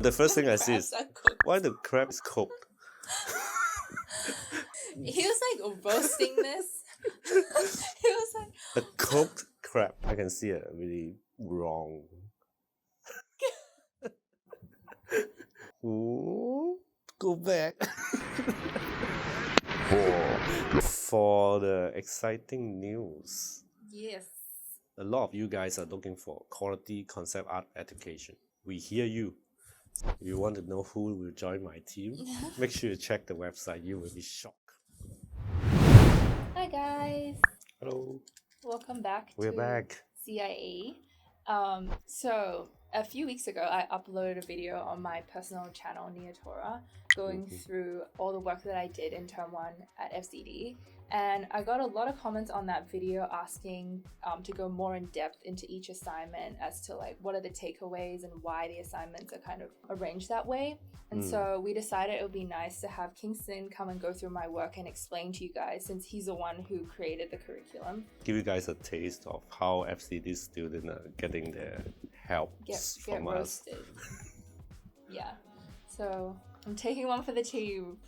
the first thing I see is, Crabs are cooked. why the crab is cooked? He was like roasting this. He was like, A cooked crab. I can see it really wrong. Ooh, go back. For the exciting news. yes. A lot of you guys are looking for quality concept art education. We hear you. If you want to know who will join my team, make sure you check the website. You will be shocked. Hi guys. Hello. Welcome back We're to back. CIA. So a few weeks ago, I uploaded a video on my personal channel, Nia going through all the work that I did in term 1 at FZD. And I got a lot of comments on that video asking to go more in depth into each assignment as to like what are the takeaways and why the assignments are kind of arranged that way. And so we decided it would be nice to have Kingston come and go through my work and explain to you guys, since he's the one who created the curriculum. Give you guys a taste of how FZD students are getting their help from us. Yeah. So I'm taking one for the team.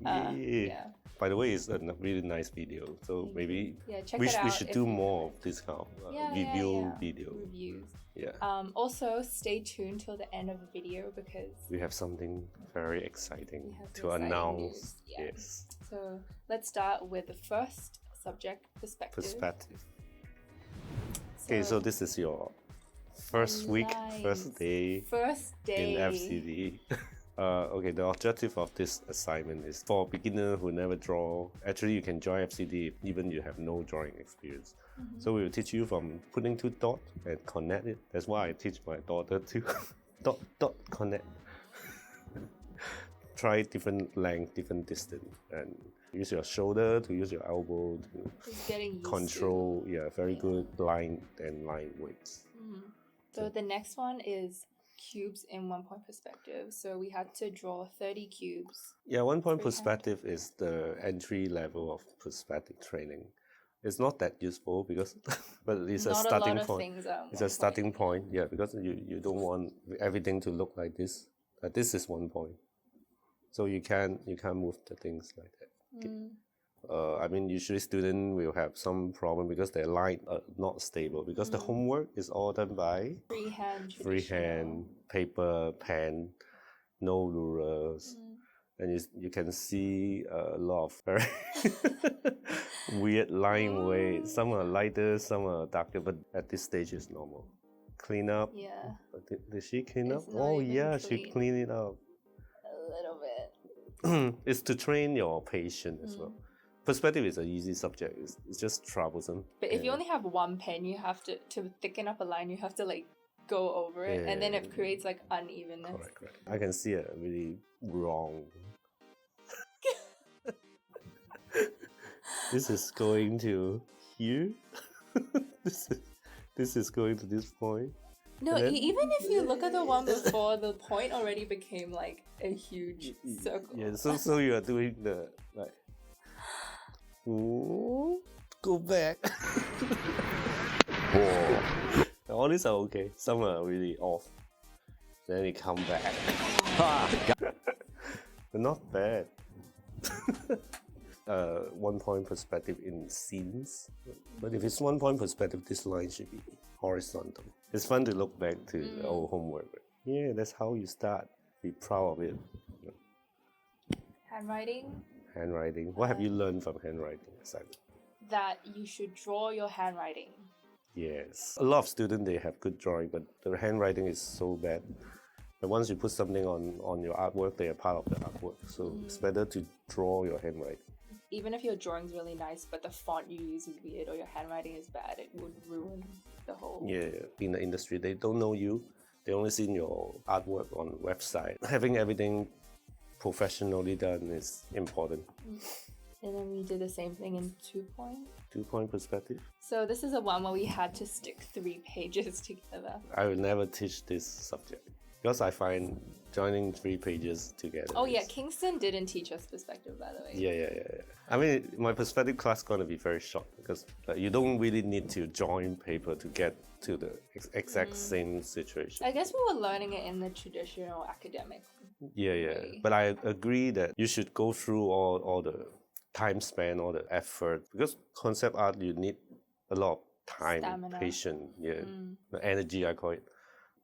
Yeah. By the way, it's a really nice video. So maybe check we it out. We should do more of this kind of review video. Reviews. Yeah. Also, stay tuned till the end of the video because we have something very exciting to announce. Yes. So let's start with the first subject, perspective. Okay, so this is your first week, first day in FZD. Okay, the objective of this assignment is for beginners who never draw. Actually, you can join FZD even you have no drawing experience. So we will teach you from putting two dots and connect it. That's why I teach my daughter to dot connect. Try different length, different distance, and use your shoulder to use your elbow to control. Very good line and line weights. So the next one is cubes in 1 point perspective. So we had to draw 30 cubes. Yeah, 1 point perspective is the entry level of perspective training. It's not that useful because, but it's a starting point. It's a starting point, because you don't want everything to look like this. This is 1 point, so you can't move the things like that. I mean, usually students will have some problem because their line are not stable because the homework is all done by freehand, paper, pen, no rulers. And you can see a lot of very weird line weight. Some are lighter, some are darker, but at this stage it's normal. Clean up. Yeah. Did she clean up? Oh yeah, she cleaned it up. A little bit. It's to train your patience as well. Perspective is an easy subject. It's just troublesome. But if you only have one pen, you have to thicken up a line, you have to like go over it, and then it creates like unevenness. Correct. I can see it really wrong. This is going to here. This is going to this point. No, even if you look at the one before, the point already became like a huge circle. Yeah, so you are doing the like. Ooh, go back. All these are okay. Some are really off. Then you come back. But not bad. 1 point perspective in scenes. But if it's 1 point perspective, this line should be horizontal. It's fun to look back to the old homework. Yeah, that's how you start. Be proud of it. Handwriting. What have you learned from handwriting assignment? That you should draw your handwriting. Yes. A lot of students, they have good drawing, but their handwriting is so bad. But once you put something on your artwork, they are part of the artwork. So it's better to draw your handwriting. Even if your drawing's really nice, but the font you use is weird or your handwriting is bad, it would ruin the whole... Yeah, in the industry, they don't know you. They only see your artwork on website. Having everything professionally done is important. And then we did the same thing in 2 point. 2 point perspective. So this is a one where we had to stick 3 pages together. I will never teach this subject. Because I find joining 3 pages together. Oh yeah, Kingston didn't teach us perspective, by the way. Yeah. I mean, my perspective class gonna be very short because you don't really need to join paper to get to the exact same situation. I guess we were learning it in the traditional academic way. But I agree that you should go through all the time span, all the effort, because concept art you need a lot of time, Stamina. patience, the energy I call it.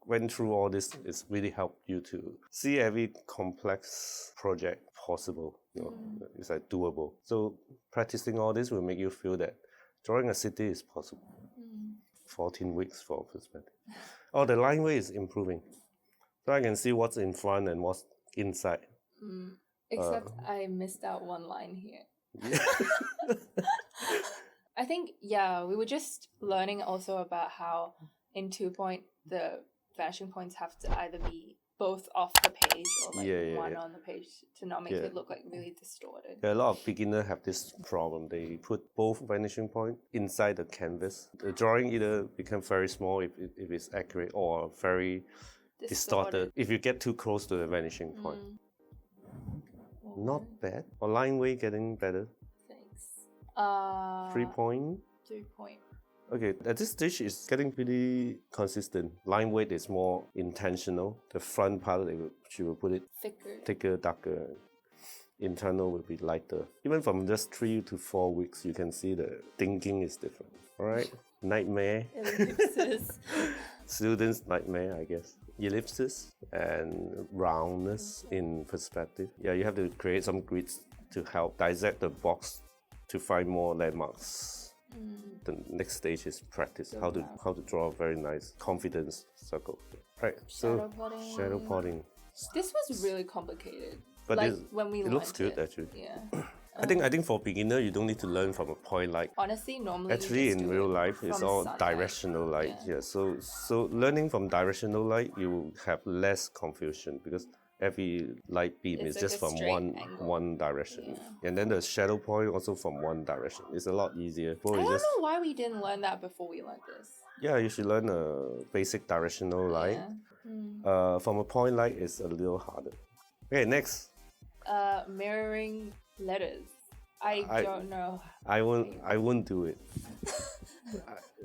Went through all this, it's really helped you to see every complex project possible. It's like doable. So practicing all this will make you feel that drawing a city is possible. 14 weeks for perspective. Oh, the line weight is improving. So I can see what's in front and what's inside. Except I missed out one line here. I think, we were just learning also about how in 2-point, the vanishing points have to either be both off the page or like one on the page to not make it look like really distorted. A lot of beginners have this problem. They put both vanishing point inside the canvas. The drawing either becomes very small if it's accurate or very distorted if you get too close to the vanishing point. Not bad. Or line weight getting better. Thanks. 3 point. 3 point. Okay, at this stage it's getting pretty consistent. Line weight is more intentional. The front part she will put it thicker, darker. Internal will be lighter. Even from just 3 to 4 weeks, you can see the thinking is different. All right, nightmare. Ellipsis. Students' nightmare, I guess. Ellipsis and roundness in perspective. Yeah, you have to create some grids to help dissect the box to find more landmarks. The next stage is practice. How to draw a very nice confidence circle. Right. So shadow plotting. This was really complicated. But like when we it looks good actually. Yeah. I think for beginner you don't need to learn from a point light. Honestly, normally actually in real life it's all sunlight. Directional light. Yeah. So learning from directional light you will have less confusion because every light beam is like just from one direction. And then the shadow point also from one direction. It's a lot easier. I don't know why we didn't learn that before we learned this. Yeah, you should learn a basic directional light. From a point light it's a little harder. Okay, next. Mirroring letters. I don't know. I won't do it.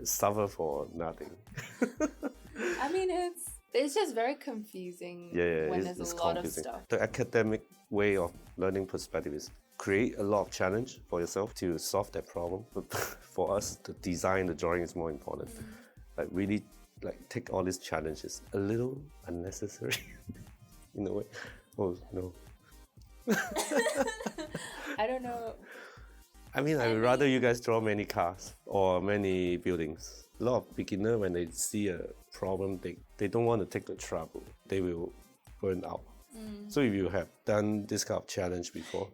Suffer for nothing. I mean, it's just very confusing when there's a lot of stuff. The academic way of learning perspective is create a lot of challenge for yourself to solve that problem. But for us, the design, the drawing is more important. Like really, take all these challenges. A little unnecessary, in a way. Oh no. I don't know. I mean, I would rather you guys draw many cars or many buildings. A lot of beginners, when they see a problem, they don't want to take the trouble. They will burn out. So if you have done this kind of challenge before,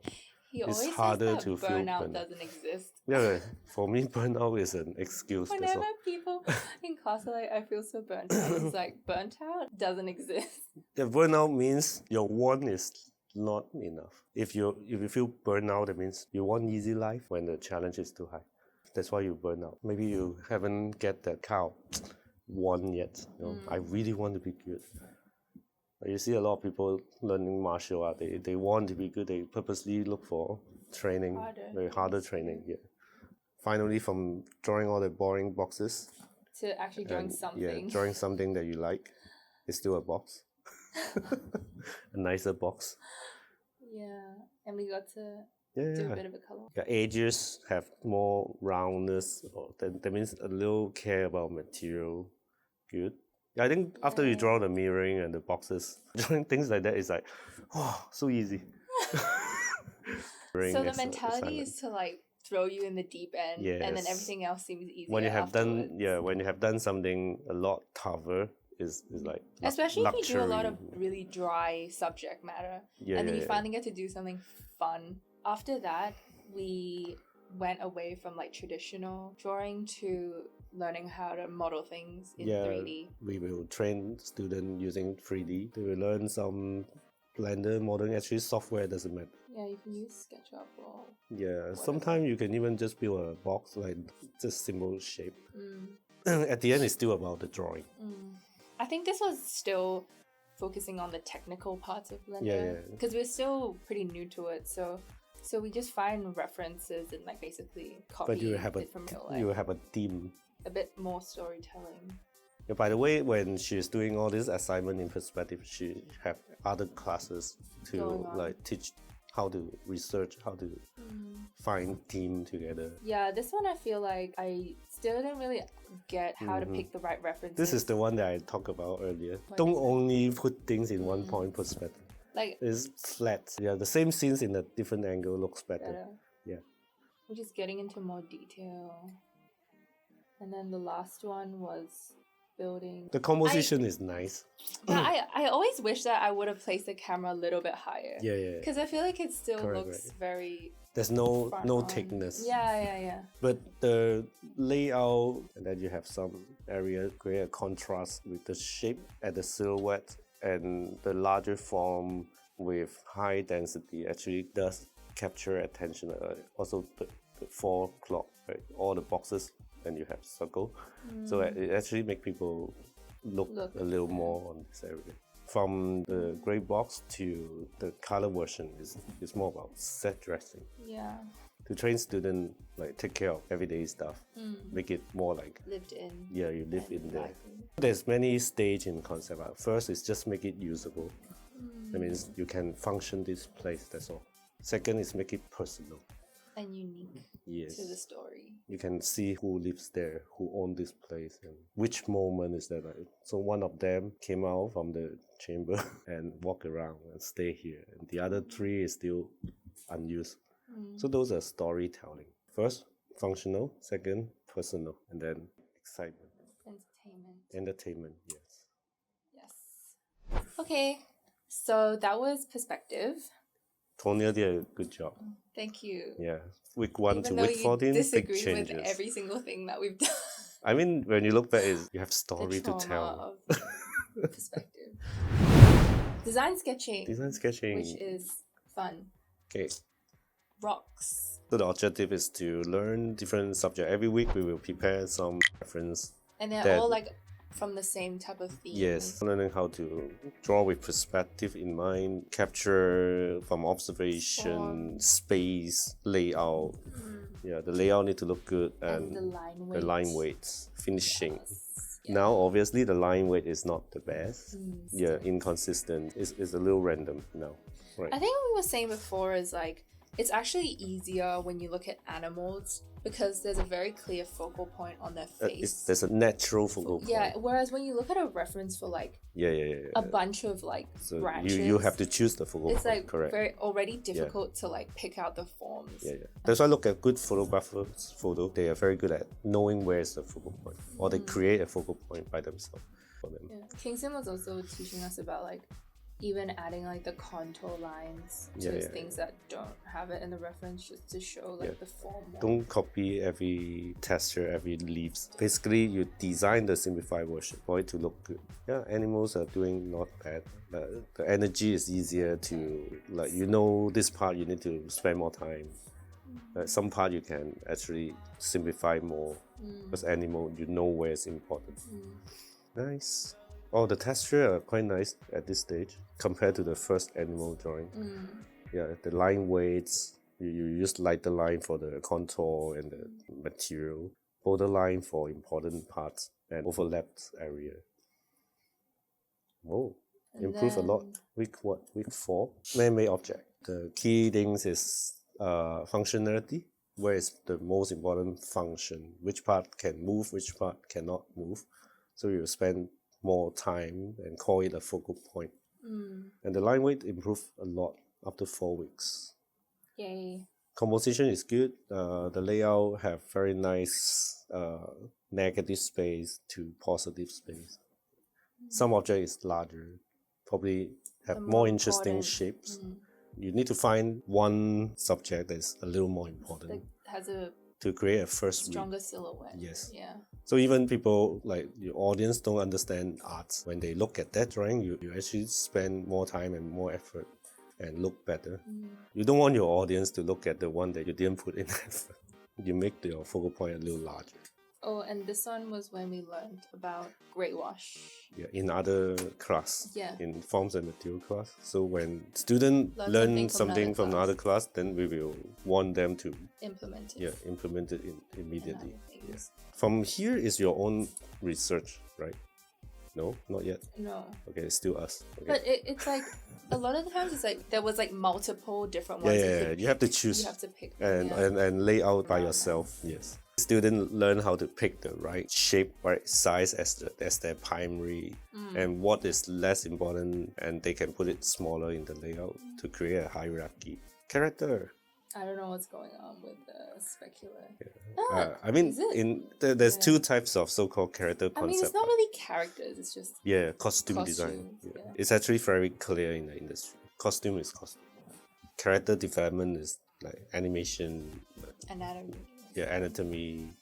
it's harder to feel burnout doesn't exist. Yeah, for me, burnout is an excuse. Whenever people in class are like, I feel so burnt out, it's like, burnt out doesn't exist. The burnout means your want is not enough. If you feel burnout, that means you want easy life when the challenge is too high. That's why you burn out. Maybe you haven't get that cow want yet. I really want to be good. You see a lot of people learning martial art. They want to be good. They purposely look for training, very harder training. Yeah. Finally, from drawing all the boring boxes to actually drawing something. Yeah, drawing something that you like. It's still a box. A nicer box. Yeah, and we got to do a bit of a color. The edges have more roundness. That means a little care about material. Good. I think after you draw the mirroring and the boxes, drawing things like that is like, so easy. So the mentality is to throw you in the deep end, and then everything else seems easier. When you have done something a lot tougher, is like especially luxury. If you do a lot of really dry subject matter, and then you finally get to do something fun. After that, we went away from traditional drawing to learning how to model things in 3D. We will train students using 3D. They will learn some Blender modeling. Actually, software doesn't matter. Yeah, you can use SketchUp or sometimes you can even just build a box, just simple shape. At the end, it's still about the drawing. I think this was still focusing on the technical parts of Blender. Yeah. Because we're still pretty new to it, so we just find references and like basically copy But it from real life. you have a theme. A bit more storytelling. Yeah, by the way, when she's doing all this assignment in perspective, she have other classes to like teach how to research, how to find theme together. Yeah, this one I feel like I still didn't really get how to pick the right references. This is the one that I talked about earlier. Don't only put things in one point perspective. Like it's flat. Yeah, the same scenes in a different angle looks better. Yeah. We're just getting into more detail. And then the last one was building. The composition is nice. But I always wish that I would have placed the camera a little bit higher. Yeah. Because I feel like it still looks very... There's no thickness. Yeah. But the layout, and then you have some area create a contrast with the shape and the silhouette, and the larger form with high density actually does capture attention. Also the 4 o'clock, right? All the boxes, and you have circle. So it actually make people look a little more on this area. From the gray box to the color version is more about set dressing. Yeah. To train students, like take care of everyday stuff, make it more like lived in. Yeah, you live in there. There's many stages in concept art. First is just make it usable. That means you can function this place. That's all. Second is make it personal and unique to the story. You can see who lives there, who owns this place, and which moment is that. Like, so one of them came out from the chamber and walk around and stay here, and the other 3 is still unused. So those are storytelling. First, functional. Second, personal, and then excitement. Entertainment. Yes. Okay, so that was perspective. Tonya did a good job. Thank you. Yeah. Week 1 to week 14, big changes. With every single thing that we've done. I mean, when you look back, you have story to tell. Of perspective. Design sketching. Which is fun. Okay. Rocks. So the objective is to learn different subjects. Every week we will prepare some reference. And they're all like from the same type of theme. Yes, learning how to draw with perspective in mind, capture from observation, space, layout. Yeah, the layout need to look good, and the line weights, finishing. Yes. Now, obviously, the line weight is not the best. Yeah, inconsistent. It's a little random now. Right. I think what we were saying before is like, it's actually easier when you look at animals because there's a very clear focal point on their face. There's a natural focal point. Yeah, whereas when you look at a reference for like a bunch of like branches, you have to choose the focal point. It's like correct. very already difficult to like pick out the forms. Yeah. That's why I look at good photographers' photo. They are very good at knowing where's the focal point, or they create a focal point by themselves for them. Yeah. Kingston was also teaching us about like even adding like the contour lines to things that don't have it in the reference, just to show like the form. Don't copy every texture, every leaves. Basically, you design the simplified version for it to look good. Yeah, animals are doing not bad. The energy is easier to, like, you know, this part you need to spend more time. Some part you can actually simplify more because animal, you know where it's important. Nice. Oh, the texture are quite nice at this stage compared to the first animal drawing. Yeah, the line weights, you just light the line for the contour and the material, borderline for important parts, and overlapped area. Whoa, improve a lot. Week 4, man-made object. The key things is functionality. Where is the most important function? Which part can move, which part cannot move. So you spend more time and call it a focal point. And the line weight improved a lot after 4 weeks. Yay. Composition is good. The layout have very nice negative space to positive space. Some object is larger, probably have more interesting shapes. You need to find one subject that's a little more important. That has a to create a first stronger silhouette. Yes. Yeah. So even people like your audience don't understand art. When they look at that drawing, you actually spend more time and more effort and look better. You don't want your audience to look at the one that you didn't put in effort. You make your focal point a little larger. Oh, and this one was when we learned about grey wash. Yeah, in other class. Yeah. In forms and material class. So when students learn something from another class, then we will want them to implement it. Yeah, implement it immediately. Yes. From here is your own research, right? No, not yet. No. Okay, it's still us. Okay. But it's like a lot of the times it's like there was like multiple different ones. Yeah, you have to choose. You have to pick and lay out by yourself. Yes. Students learn how to pick the right shape, right size as their primary, and what is less important, and they can put it smaller in the layout to create a hierarchy. Character. I don't know what's going on with the specular. Yeah. I mean, there's two types of so-called character concept. I mean, it's not really characters. It's just costume design. Yeah. It's actually very clear in the industry. Costume is costume. Character development is like animation. Anatomy. Yeah, anatomy,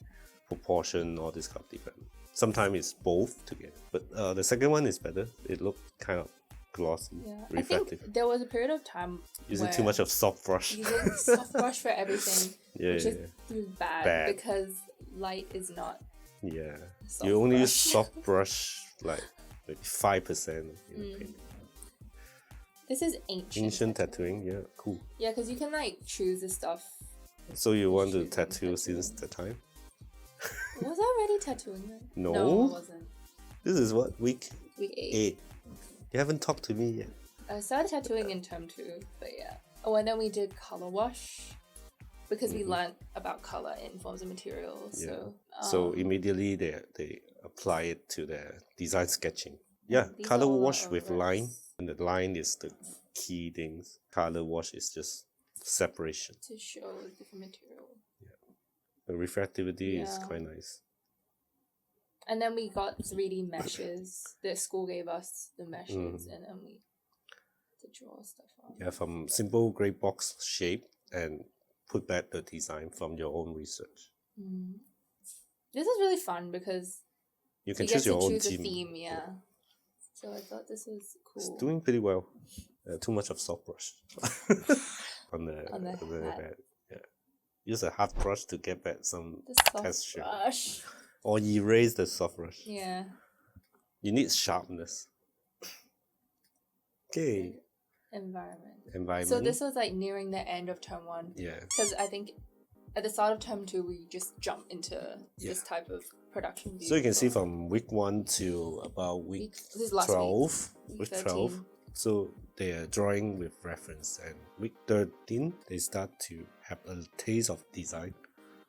proportion, all this kind of development. Sometimes it's both together, but the second one is better. It looks kind of glossy, reflective. I think there was a period of time using too much of soft brush. Using soft brush for everything, which is bad because light is not. Yeah, you only use soft brush like maybe 5% in the painting. This is ancient tattooing. Yeah, cool. Yeah, because you can like choose the stuff. So you want to tattoo since the time? Was I already tattooing then? No, I wasn't. This is what week 8. You haven't talked to me yet. I started tattooing in term 2, but yeah. Oh, and then we did color wash because we learned about color in forms and materials. Yeah. So immediately they apply it to their design sketching. Yeah, color wash with line, and the line is the key things. Color wash is just separation to show different material. Yeah, the reflectivity is quite nice. And then we got 3D meshes. The school gave us the meshes, and then we to draw stuff on. Yeah, from simple gray box shape and put back the design from your own research. This is really fun because you can choose your own theme. Yeah. So I thought this was cool. It's doing pretty well. Too much of soft brush on the head. Yeah. Use a hard brush to get back some texture. Brush. Or erase the soft brush. Yeah. You need sharpness. Okay. Environment. So this was like nearing the end of term 1. Yeah. Because I think at the start of term 2 we just jumped into this type of production view. So you can see from week 1 to about week 12. Week 12. So they are drawing with reference, and week 13 they start to have a taste of design.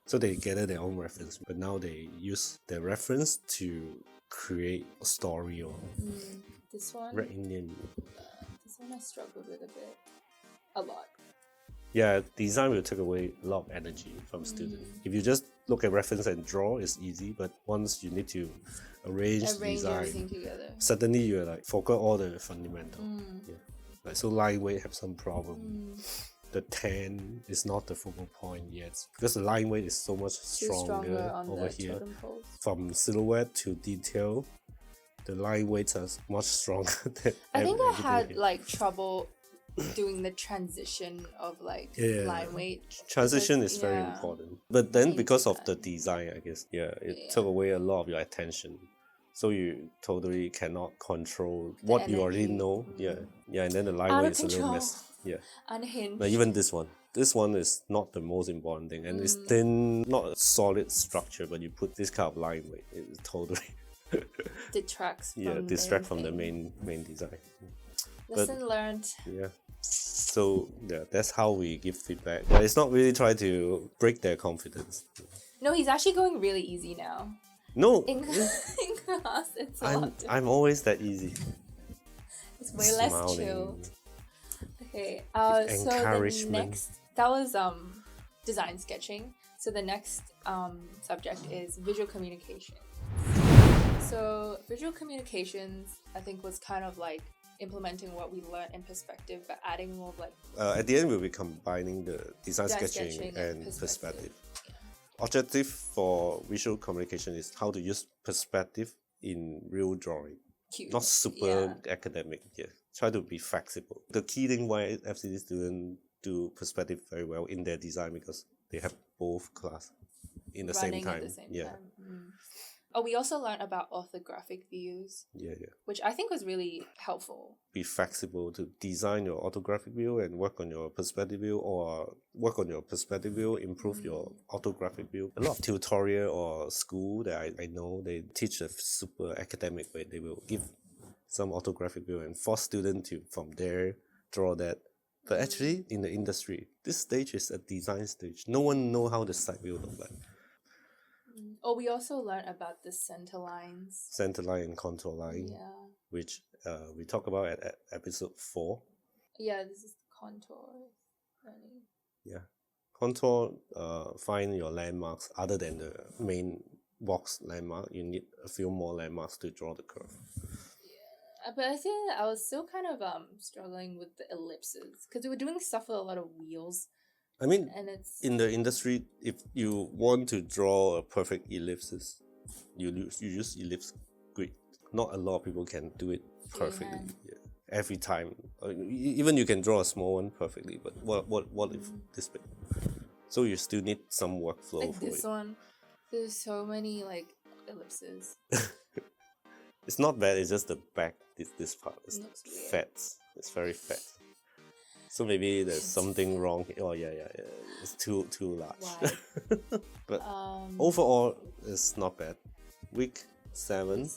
So they gather their own reference, but now they use their reference to create a story or this one. Red Indian. This one I struggled with a lot. Yeah, design will take away a lot of energy from students. If you just look at reference and draw, it's easy, but once you need to arrange design, everything together, suddenly you're like forgot all the fundamental. Yeah. Like so line weight have some problem. The 10 is not the focal point yet because the line weight is so much stronger over here. From silhouette to detail, the line weights are much stronger than I think I had like trouble doing the transition of like line weight. Transition is very important. But then because of the design, I guess, it took away a lot of your attention. So you totally cannot control what you already know. And then the line weight is a little mess. Yeah. Unhinged. But even this one is not the most important thing, and it's thin, not a solid structure. But you put this kind of line weight, it totally detracts. From the main design. Lesson learned. Yeah. So that's how we give feedback. But it's not really trying to break their confidence. No, he's actually going really easy now. No. In class, it's I'm always that easy. It's way less chill. Okay, so the next, that was design sketching. So the next subject is visual communication. So visual communications, I think, was kind of like implementing what we learned in perspective, but adding more of like... at the end, we'll be combining the design sketching and perspective. Yeah. Objective for visual communication is how to use perspective in real drawing. Not super academic, Try to be flexible. The key thing why FZD students do perspective very well in their design because they have both class in the same time. Oh, we also learned about orthographic views. Yeah. Which I think was really helpful. Be flexible to design your orthographic view and work on your perspective view, or work on your perspective view, improve your orthographic view. A lot of tutorial or school that I know, they teach a super academic way. They will give some orthographic view and force students to from there draw that. But actually, in the industry, this stage is a design stage. No one know how the site will look like. Oh, we also learned about the center lines. Center line and contour line, which we talk about at episode 4. Yeah, this is contour. Yeah. Contour, find your landmarks other than the main box landmark. You need a few more landmarks to draw the curve. Yeah, but I think I was still kind of struggling with the ellipses because we were doing stuff with a lot of wheels. I mean, and it's in the industry, if you want to draw a perfect ellipsis, you use ellipse grid. Not a lot of people can do it perfectly. Yeah. Every time, even you can draw a small one perfectly, but what if this big? So you still need some workflow like for this it. one. There's so many like ellipses. It's not bad. It's just the back. This part is weird. fat. It's very fat. So maybe there's something wrong. Oh yeah. It's too large. But overall, it's not bad. Week 7.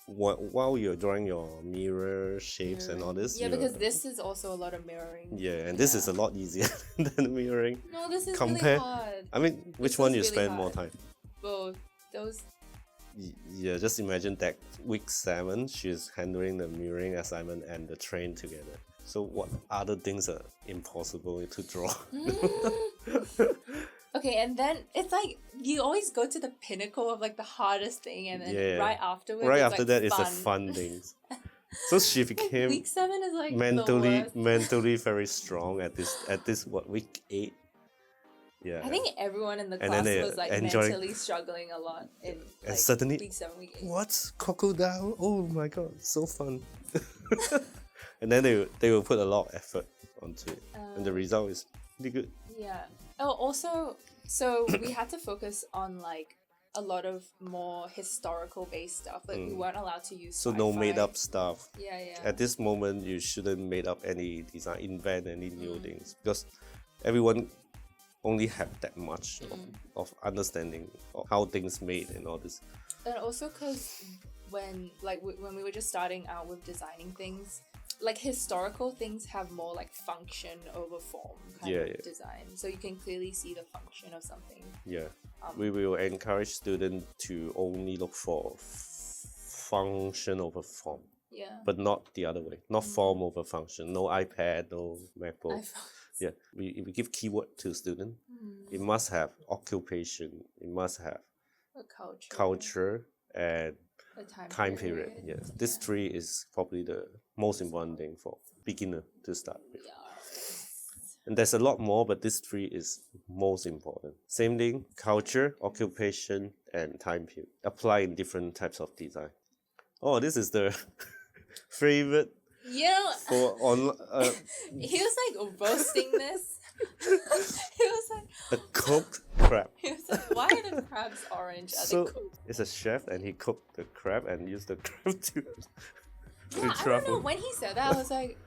While you're drawing your mirror shapes and all this. Yeah, because this is also a lot of mirroring. Yeah, and this is a lot easier than mirroring. No, this is really hard. I mean, which one you really spend more time? Both. Those. Yeah, just imagine that week 7, she's handling the mirroring assignment and the train together. So what other things are impossible to draw? Okay, and then it's like you always go to the pinnacle of like the hardest thing, and then right afterwards, it's a fun thing. So she became week 7 is like mentally very strong at this week 8. Yeah, I think everyone in the class was like mentally struggling a lot in like, suddenly, week 7, week 8. What? Crocodile? Oh my god, so fun! And then they will put a lot of effort onto it, and the result is pretty good. Yeah. Oh, also, so we had to focus on like a lot of more historical based stuff. Like we weren't allowed to use so sci-fi. No made up stuff. Yeah. At this moment, you shouldn't made up any design, invent any new things, because everyone only have that much of understanding of how things made and all this. And also because when we were just starting out with designing things, like historical things have more like function over form kind of design, so you can clearly see the function of something. We will encourage students to only look for function over form, but not the other way, not form over function. No iPad, no MacBook. We give keyword to student. It must have occupation, it must have a culture and time period. This 3 is probably the most important thing for beginner to start with. And there's a lot more, but this 3 is most important. Same thing, culture, occupation, and time period. Apply in different types of design. Oh, this is the favorite. For he was like roasting this. He was like a cooked crab. He was like, why are the crabs orange? Are they cooked? It's a chef and he cooked the crab and used the crab to I don't know, when he said that I was like,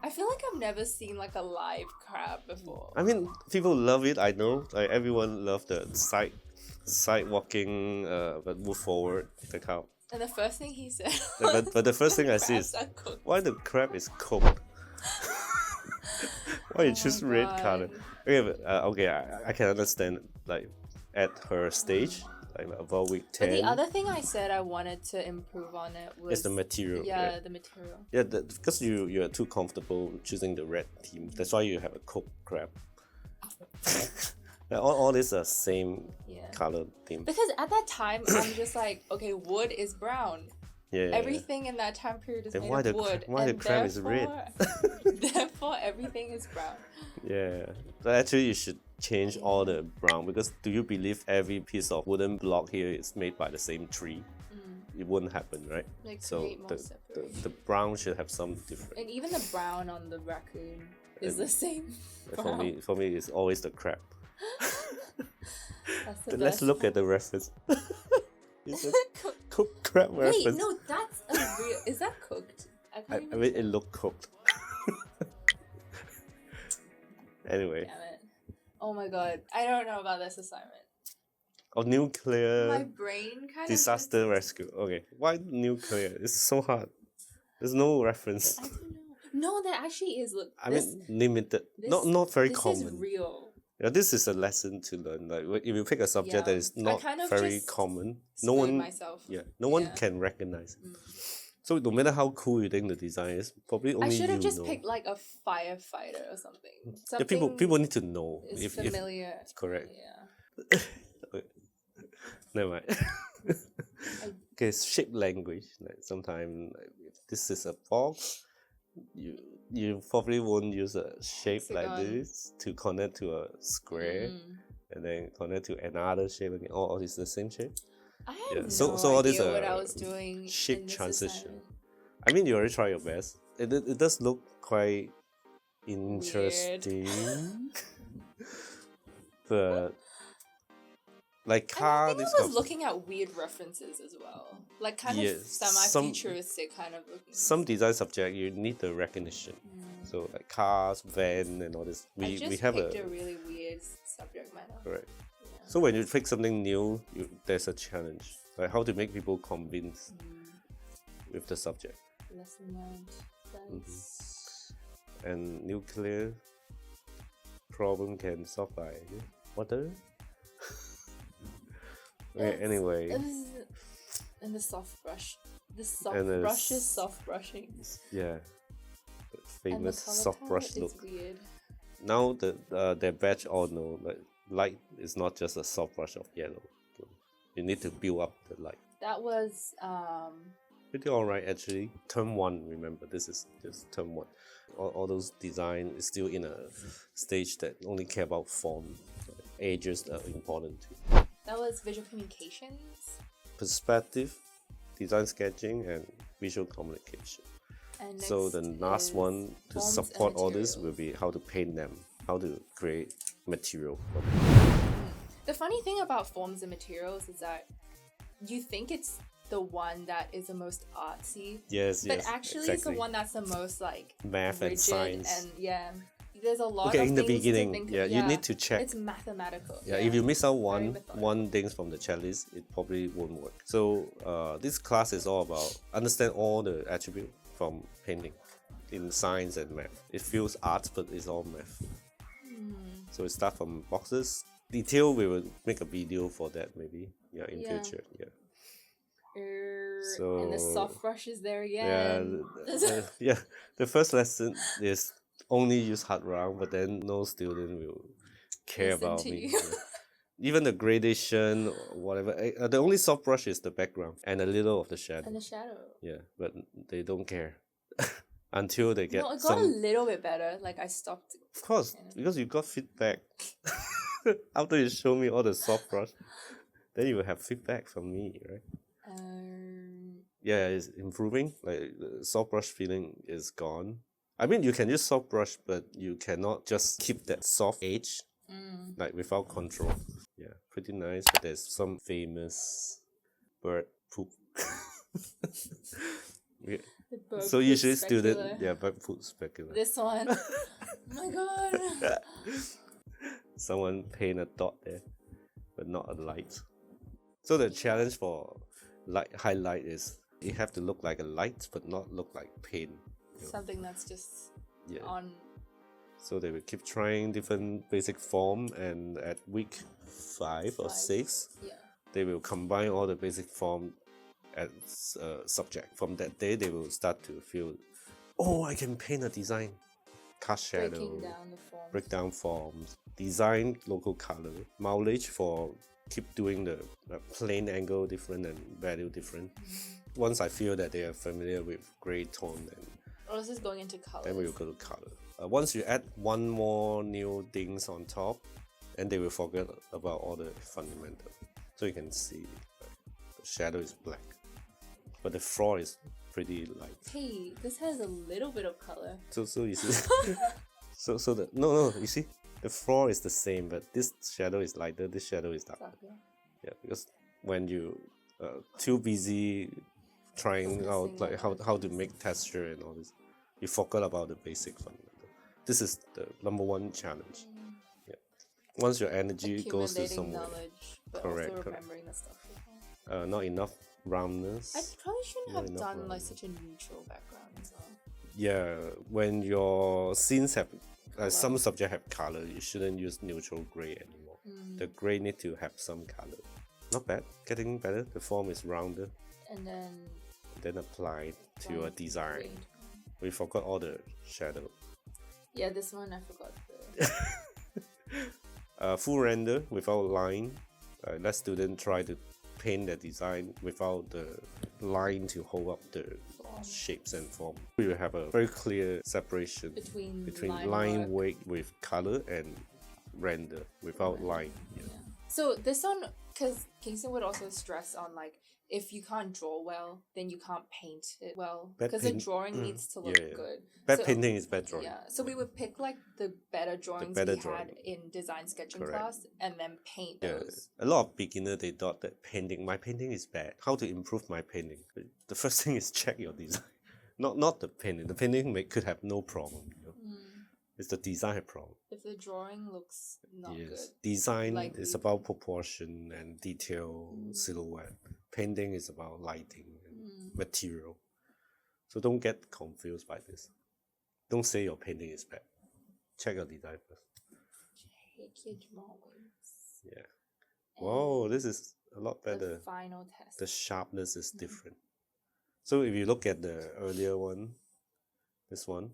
I feel like I've never seen like a live crab before. I mean, people love it, I know. Like everyone loves the side walking but move forward the cow. And the first thing he said but the first thing I see is why the crab is cooked. Why you choose red color? Okay, but, I can understand like at her stage, like about week 10. But the other thing I said I wanted to improve on it was the material. Yeah, the material. Yeah, because you are too comfortable choosing the red theme. That's why you have a cooked crab. all these are same color theme. Because at that time I'm just like, okay, wood is brown. Everything in that time period is made of wood. Why the crab is red? Therefore, everything is brown. Yeah. But actually, you should change all the brown, because do you believe every piece of wooden block here is made by the same tree? It wouldn't happen, right? Like, so the brown should have some different. And even the brown on the raccoon is the same. For me, it's always the crab. That's the Let's best look part. at the reference. It's a cooked crab reference. Wait, no, that's a real. Is that cooked? I mean, it looked cooked. Anyway. Damn it. Oh my god. I don't know about this assignment. Of nuclear My brain kind disaster of. rescue. Okay. Why nuclear? It's so hard. There's no reference. I don't know. No, there actually is. Look. I mean, limited. Not very common. This is real. Yeah, this is a lesson to learn. Like if you pick a subject that is not very common, no one can recognize it. So no matter how cool you think the design is, probably only you know. I should have just picked like a firefighter or something. Yeah, people need to know. If familiar. Correct. Yeah. Okay. Never mind. Okay, shape language. Like sometimes if this is a box, you probably won't use a shape like this to connect to a square and then connect to another shape again. Oh, it's the same shape? I have so no all idea this, what I was doing shape transition. I mean, you already try your best. It does look quite interesting. But like car, I think I was looking at weird references as well. Like kind of semi-futuristic kind of looking. Some design subject you need the recognition. So like cars, van and all this. We have a really weird subject matter. Correct. Yeah. So when you pick something new, there's a challenge. Like how to make people convinced with the subject. Lesson learned. And nuclear problem can solve by water. Okay, anyway. And the soft brush. The soft brush is soft brushing. Yeah. The famous soft brush look. Weird. Now their batch all know that light is not just a soft brush of yellow. You need to build up the light. That was pretty alright actually. Term 1, remember, this is just term 1. All those design is still in a stage that only care about form. Ages are important too. That was visual communications. Perspective, design sketching, and visual communication. And so the last one to support all this will be how to paint them, how to create material. The funny thing about forms and materials is that you think it's the one that is the most artsy. But actually it's the one that's the most like math and science. And there's a lot of in the things beginning, to think you need to check. It's mathematical. If you miss out one things from the checklist, it probably won't work. So this class is all about understand all the attributes from painting in science and math. It feels art, but it's all math. So it starts from boxes. Detail, we will make a video for that maybe. In future. So and the soft brush is there again. The first lesson is only use hard round, but then no student will care about me. Even the gradation or whatever. The only soft brush is the background and a little of the shadow. And the shadow. Yeah, but they don't care until they get. No, it got a little bit better. Like I stopped. Of course, because you got feedback after you show me all the soft brush. Then you will have feedback from me, right? Yeah, it's improving. Like the soft brush feeling is gone. I mean, you can use soft brush, but you cannot just keep that soft edge, like without control. Yeah, pretty nice. But there's some famous bird poop. So usually student, bird poop specular. This one. Oh my god. Someone paint a dot there, but not a light. So the challenge for highlight is it have to look like a light, but not look like paint. Something that's just on. So they will keep trying different basic form, and at week 5 or 6, they will combine all the basic form as a subject. From that day, they will start to feel, oh, I can paint a design, cast shadow, break down forms, design local color, mileage for keep doing the plane angle different and value different. Once I feel that they are familiar with gray tone, and this is going into colors. Then we will go to color. Once you add one more new things on top, and they will forget about all the fundamental. So you can see the shadow is black, but the floor is pretty light. Hey, this has a little bit of color. So you see, so the no, you see, The floor is the same, but this shadow is lighter, this shadow is darker. Exactly. Yeah, because when you too busy trying out like how to make texture and all this, you forgot about the basic fundamental. This is the #1 challenge. Yeah. Once your energy goes to somewhere, knowledge, but also remembering the stuff. Not enough roundness. I probably shouldn't have done like such a neutral background as well. Yeah, when your scenes have some subject have color, you shouldn't use neutral gray anymore. The gray need to have some color. Not bad, getting better. The form is rounded. And then apply to your design. Grade. We forgot all the shadow. Yeah, this one I forgot. Full render without line. Let student try to paint the design without the line to hold up the shapes and form. We will have a very clear separation between line work with color and render without line. Yeah. So this one, because Kingston would also stress on like, if you can't draw well, then you can't paint it well. Because the drawing needs to look good. Bad painting is bad drawing. Yeah. So we would pick like the better drawings we had in design sketching class and then paint those. A lot of beginners, they thought that my painting is bad. How to improve my painting? The first thing is check your design. Not the painting. The painting could have no problem. You know? It's the design problem. If the drawing looks not good. Design is about proportion and detail, silhouette. Painting is about lighting and material. So don't get confused by this. Don't say your painting is bad. Check your design first. Check your drawings. Yeah. Whoa, this is a lot better. The final test. The sharpness is different. So if you look at the earlier one, this one,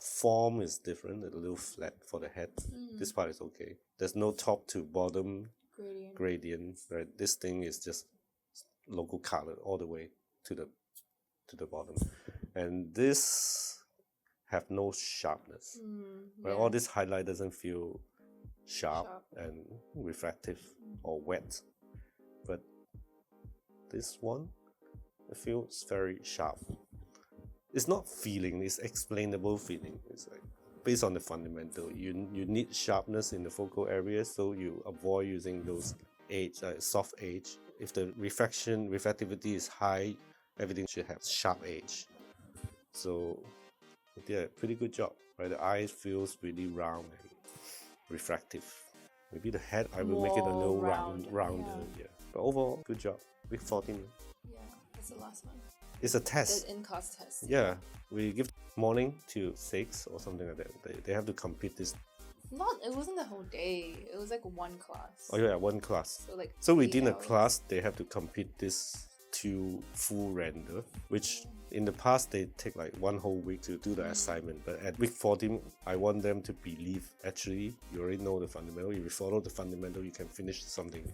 form is different, a little flat for the head. This part is okay. There's no top to bottom gradient. Right? This thing is just local color all the way to the bottom. And this have no sharpness. Right? All this highlight doesn't feel sharp and reflective or wet. But this one, it feels very sharp. It's not feeling, it's explainable feeling. It's like based on the fundamental. You need sharpness in the focal area, so you avoid using those edge, soft edge. If the reflectivity is high, everything should have sharp edge. So yeah, pretty good job. Right? The eye feels really round and reflective. Maybe the head I will make it a little rounder. Yeah. But overall, good job. Week 14. Yeah, that's the last one. It's a test. The in-class test. Yeah, we give morning to 6 or something like that. They have to complete this. It wasn't the whole day. It was like one class. Oh yeah, one class. So within a class, they have to complete this 2 full render, which in the past they take like 1 whole week to do the assignment. But at week 14, I want them to believe actually you already know the fundamental. If you follow the fundamental, you can finish something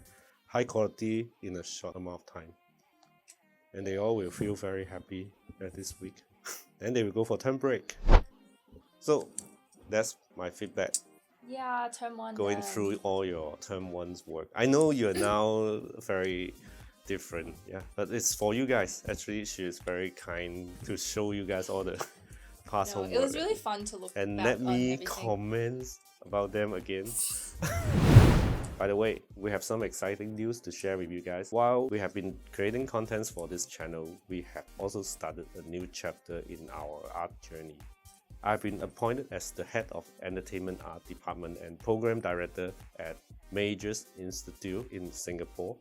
high quality in a short amount of time. And they all will feel very happy at this week. Then they will go for term break. So that's my feedback. Yeah, term 1. Going through all your term 1's work. I know you're now very different, yeah, but it's for you guys. Actually, she is very kind to show you guys all the past homework. It was really fun to look and back let me on comment about them again. By the way, we have some exciting news to share with you guys. While we have been creating contents for this channel, we have also started a new chapter in our art journey. I've been appointed as the head of Entertainment Art Department and Program Director at Majors Institute in Singapore.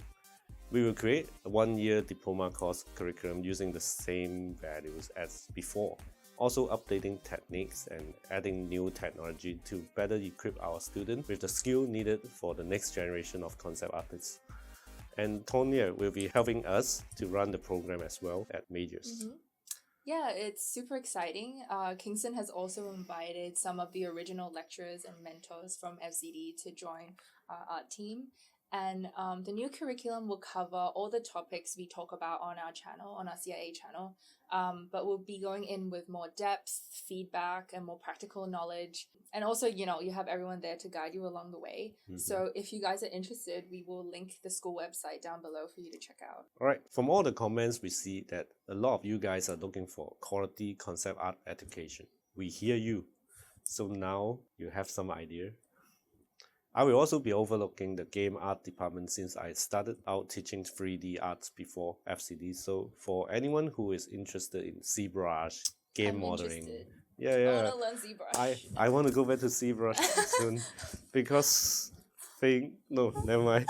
We will create a 1-year diploma course curriculum using the same values as before. Also updating techniques and adding new technology to better equip our students with the skill needed for the next generation of concept artists. And Tonya will be helping us to run the program as well at Majors. Yeah, it's super exciting. Kingston has also invited some of the original lecturers and mentors from FZD to join our art team. And the new curriculum will cover all the topics we talk about on our channel, on our CIA channel, but we'll be going in with more depth, feedback, and more practical knowledge. And also, you have everyone there to guide you along the way. So if you guys are interested, we will link the school website down below for you to check out. All right, from all the comments, we see that a lot of you guys are looking for quality concept art education. We hear you. So now you have some idea. I will also be overlooking the game art department since I started out teaching 3D arts before FZD. So for anyone who is interested in ZBrush, game modeling, I want to learn ZBrush. I want to go back to ZBrush soon because never mind.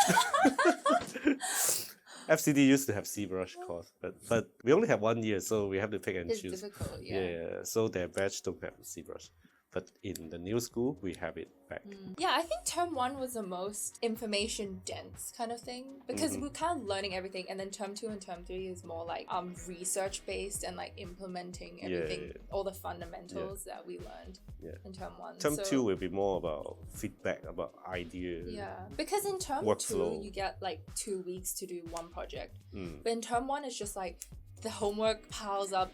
FZD used to have ZBrush course, but we only have 1 year, so we have to pick and choose. It's difficult, yeah. So their batch don't have ZBrush. But in the new school, we have it back. Yeah, I think term 1 was the most information dense kind of thing because we're kind of learning everything, and then term 2 and term 3 is more like research based and like implementing everything, all the fundamentals that we learned in term 1. Term 2 will be more about feedback, about ideas. Yeah, because in term workflow. 2 you get like 2 weeks to do one project, but in term 1 it's just like the homework piles up.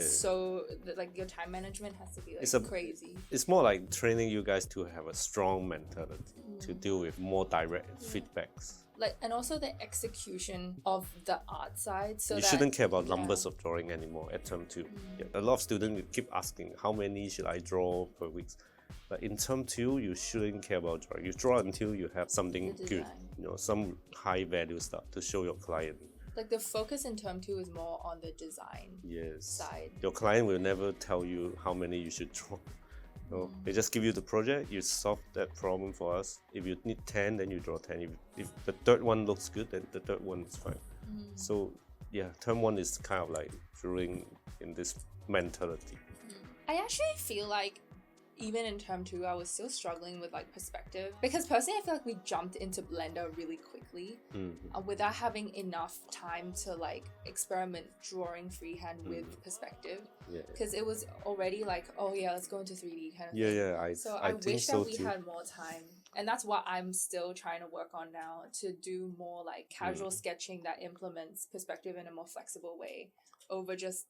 So like your time management has to be like crazy. It's more like training you guys to have a strong mentality to deal with more direct feedbacks. And also the execution of the art side. So you shouldn't care about numbers of drawing anymore at term 2. A lot of students keep asking how many should I draw per week. But in term 2, you shouldn't care about drawing. You draw until you have something good, some high value stuff to show your client. Like the focus in term 2 is more on the design side. Your client will never tell you how many you should draw. No, they just give you the project, you solve that problem for us. If you need 10, then you draw 10. If the third one looks good, then the third one is fine. So yeah, term 1 is kind of like drilling in this mentality. I actually feel like even in term 2, I was still struggling with like perspective because personally I feel like we jumped into Blender really quickly without having enough time to like experiment drawing freehand with perspective because it was already like, oh yeah, let's go into 3D kind of thing. I wish that we had more time, and that's what I'm still trying to work on now, to do more like casual sketching that implements perspective in a more flexible way over just,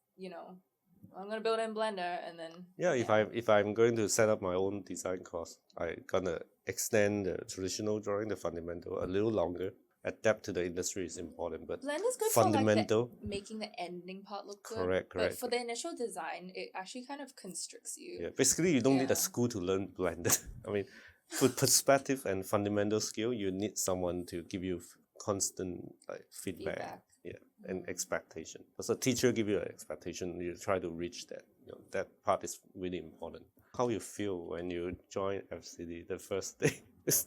I'm gonna build in Blender and then if I'm going to set up my own design course, I'm gonna extend the traditional drawing, the fundamental, a little longer. Adapt to the industry is important, but Blender's good fundamental for like making the ending part look good. Correct. But for the initial design, it actually kind of constricts you. Yeah, basically you don't need a school to learn Blender. I mean, for perspective and fundamental skill, you need someone to give you constant feedback. And expectation. As a teacher give you an expectation, you try to reach that. That part is really important. How you feel when you join FZD the first day? This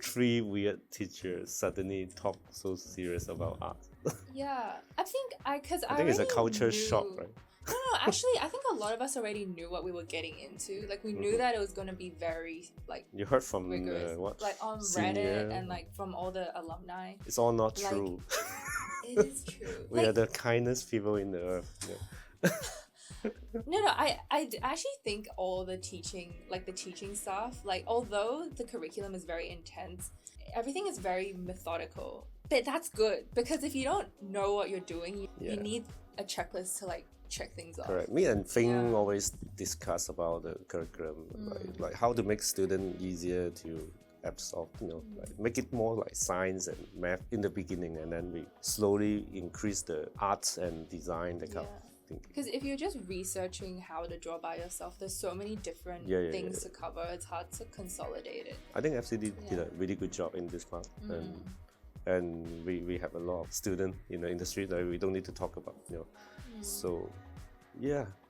3 weird teachers suddenly talk so serious about art. I think I think it's a culture shock, right? No, actually, I think a lot of us already knew what we were getting into. Like, we knew that it was going to be very, like, you heard from like on Reddit and like from all the alumni. It's all not true. It is true. We are the kindest people in the earth. No, I actually think all the teaching, like the teaching stuff, like although the curriculum is very intense, everything is very methodical. But that's good because if you don't know what you're doing, you need a checklist to like check things off. Correct. Me and Fing always discuss about the curriculum, like how to make students easier to absorb, like make it more like science and math in the beginning, and then we slowly increase the arts and design, that kind of thing. Because if you're just researching how to draw by yourself, there's so many different things to cover. It's hard to consolidate it. I think FZD did a really good job in this part. And we have a lot of students in the industry that we don't need to talk about, So,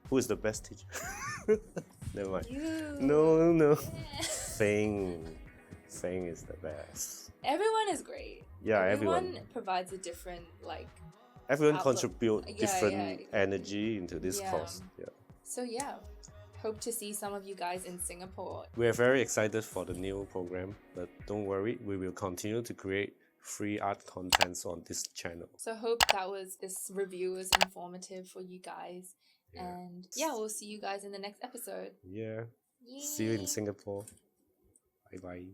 who is the best teacher? Never mind. No. Feng is the best. Everyone is great. Yeah, everyone provides a different Everyone contribute different energy into this course. So hope to see some of you guys in Singapore. We are very excited for the new program, but don't worry, we will continue to create free art contents on this channel. So hope this review was informative for you guys. And we'll see you guys in the next episode. See you in Singapore. Bye bye.